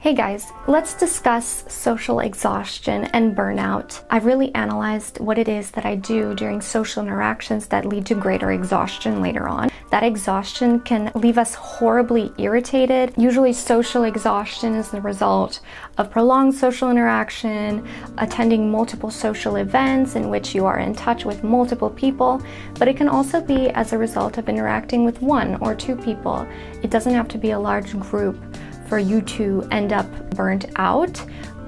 Hey guys, let's discuss social exhaustion and burnout. I've really analyzed what it is that I do during social interactions that lead to greater exhaustion later on. That exhaustion can leave us horribly irritated. Usually social exhaustion is the result of prolonged social interaction, attending multiple social events in which you are in touch with multiple people, but it can also be as a result of interacting with one or two people. It doesn't have to be a large group for you to end up burnt out.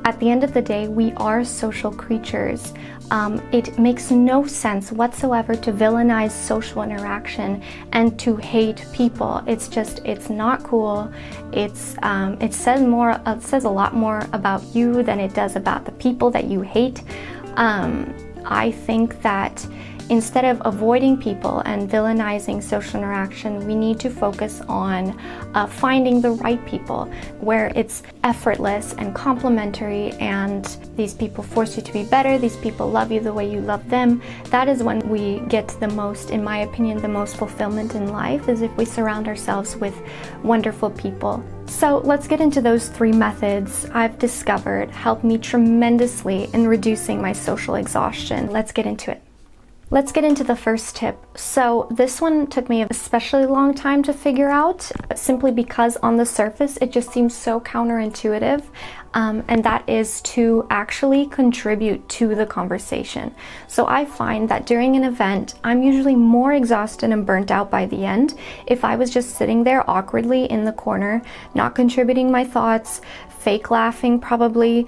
At the end of the day, we are social creatures. It makes no sense whatsoever to villainize social interaction and to hate people. It's not cool. It says a lot more about you than it does about the people that you hate. I think that instead of avoiding people and villainizing social interaction, we need to focus on finding the right people where it's effortless and complimentary and these people force you to be better, these people love you the way you love them. That is when we get the most, in my opinion, the most fulfillment in life, is if we surround ourselves with wonderful people. So let's get into those 3 methods I've discovered help me tremendously in reducing my social exhaustion. Let's get into it. Let's get into the first tip. So this one took me an especially long time to figure out, simply because on the surface it just seems so counterintuitive, and that is to actually contribute to the conversation. So I find that during an event, I'm usually more exhausted and burnt out by the end if I was just sitting there awkwardly in the corner, not contributing my thoughts, fake laughing probably,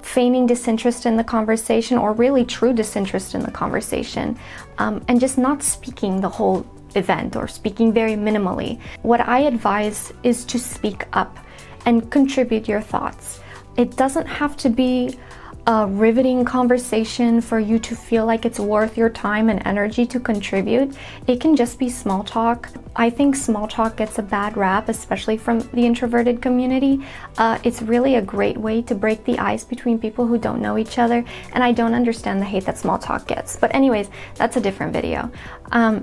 feigning disinterest in the conversation, or really true disinterest in the conversation, and just not speaking the whole event or speaking very minimally. What I advise is to speak up and contribute your thoughts. It doesn't have to be a riveting conversation for you to feel like it's worth your time and energy to contribute. It can just be small talk. I think small talk gets a bad rap, especially from the introverted community. It's really a great way to break the ice between people who don't know each other, and I don't understand the hate that small talk gets. But anyways, that's a different video.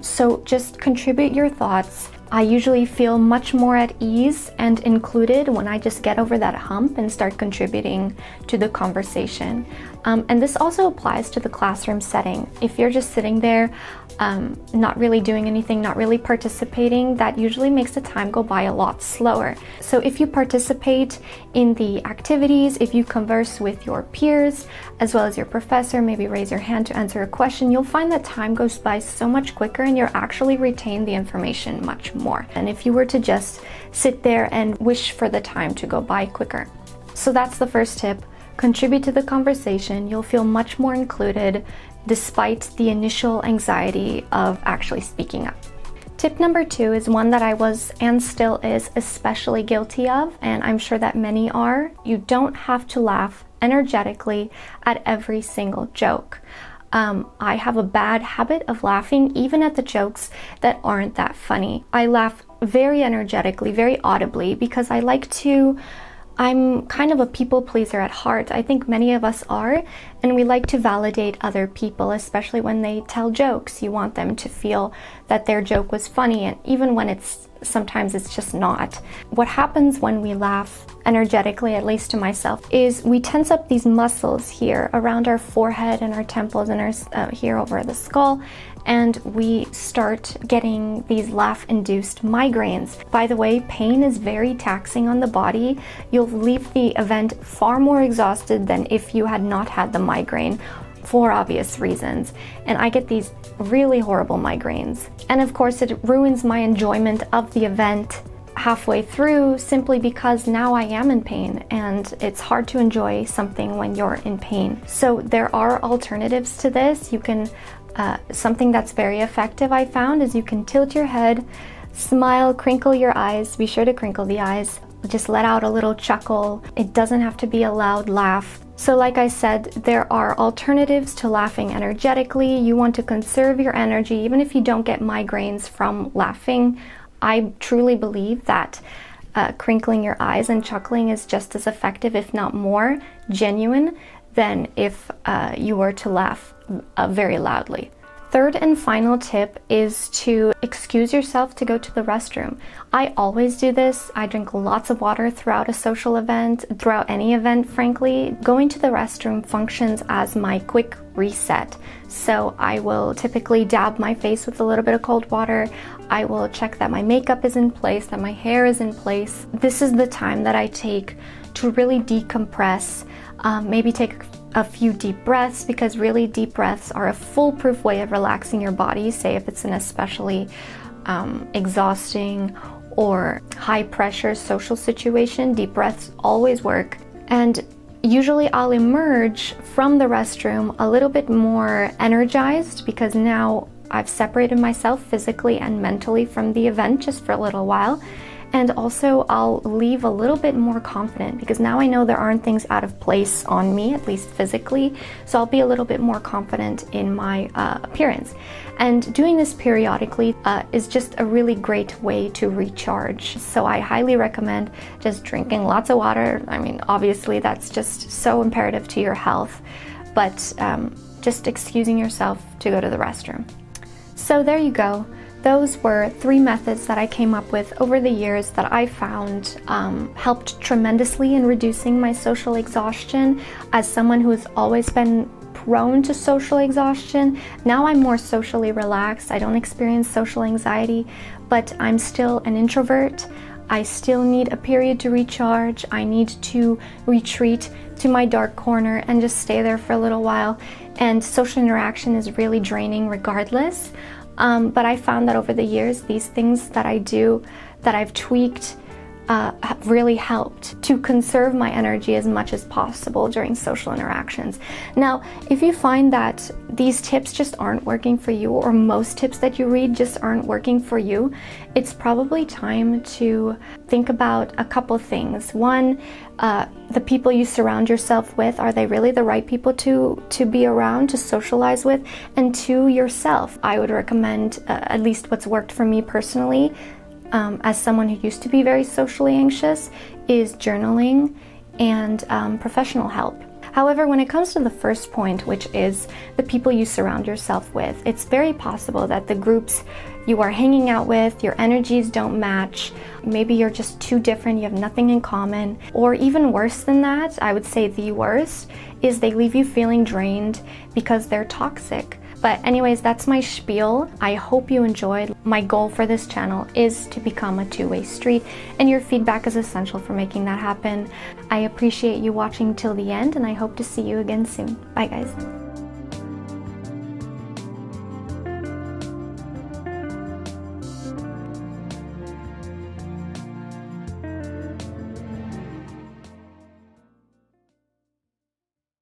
So just contribute your thoughts. I usually feel much more at ease and included when I just get over that hump and start contributing to the conversation. And this also applies to the classroom setting. If you're just sitting there, not really doing anything, not really participating, that usually makes the time go by a lot slower. So if you participate in the activities, if you converse with your peers, as well as your professor, maybe raise your hand to answer a question, you'll find that time goes by so much quicker and you're actually retain the information much more. And if you were to just sit there and wish for the time to go by quicker. So that's the first tip. Contribute to the conversation. You'll feel much more included despite the initial anxiety of actually speaking up. Tip number 2 is one that I was and still is especially guilty of, and I'm sure that many are. You don't have to laugh energetically at every single joke. I have a bad habit of laughing even at the jokes that aren't that funny. I laugh very energetically, very audibly, because I'm kind of a people pleaser at heart. I think many of us are, and we like to validate other people, especially when they tell jokes. You want them to feel that their joke was funny, and even when sometimes it's just not. What happens when we laugh energetically, at least to myself, is we tense up these muscles here around our forehead and our temples and our here over the skull, and we start getting these laugh-induced migraines. By the way, pain is very taxing on the body. You'll leave the event far more exhausted than if you had not had the migraine, for obvious reasons. And I get these really horrible migraines. And of course, it ruins my enjoyment of the event halfway through, simply because now I am in pain, and it's hard to enjoy something when you're in pain. So there are alternatives to this. You can something that's very effective, I found, is you can tilt your head, smile, crinkle your eyes. Be sure to crinkle the eyes. Just let out a little chuckle. It doesn't have to be a loud laugh. So like I said, there are alternatives to laughing energetically. You want to conserve your energy even if you don't get migraines from laughing. I truly believe that crinkling your eyes and chuckling is just as effective, if not more genuine, than if you were to laugh very loudly. Third and final tip is to excuse yourself to go to the restroom. I always do this. I drink lots of water throughout a social event, throughout any event, frankly. Going to the restroom functions as my quick reset. So I will typically dab my face with a little bit of cold water. I will check that my makeup is in place, that my hair is in place. This is the time that I take to really decompress, maybe take a few deep breaths, because really deep breaths are a foolproof way of relaxing your body. Say if it's an especially exhausting or high pressure social situation, deep breaths always work. And usually I'll emerge from the restroom a little bit more energized, because now I've separated myself physically and mentally from the event just for a little while. And also I'll leave a little bit more confident, because now I know there aren't things out of place on me, at least physically. So I'll be a little bit more confident in my appearance. And doing this periodically is just a really great way to recharge. So I highly recommend just drinking lots of water. I mean, obviously that's just so imperative to your health, but just excusing yourself to go to the restroom. So there you go. Those were 3 methods that I came up with over the years that I found helped tremendously in reducing my social exhaustion. As someone who has always been prone to social exhaustion, now I'm more socially relaxed. I don't experience social anxiety, but I'm still an introvert. I still need a period to recharge. I need to retreat to my dark corner and just stay there for a little while. And social interaction is really draining regardless. But I found that over the years, these things that I do, that I've tweaked, have really helped to conserve my energy as much as possible during social interactions. Now, if you find that these tips just aren't working for you, or most tips that you read just aren't working for you, it's probably time to think about a couple things. One, the people you surround yourself with, are they really the right people to be around, to socialize with? And 2, yourself. I would recommend, at least what's worked for me personally, as someone who used to be very socially anxious, is journaling and professional help. However, when it comes to the first point, which is the people you surround yourself with, it's very possible that the groups you are hanging out with, your energies don't match. Maybe you're just too different, you have nothing in common. Or even worse than that, I would say the worst, is they leave you feeling drained because they're toxic. But anyways, that's my spiel. I hope you enjoyed. My goal for this channel is to become a two-way street, and your feedback is essential for making that happen. I appreciate you watching till the end, and I hope to see you again soon. Bye guys.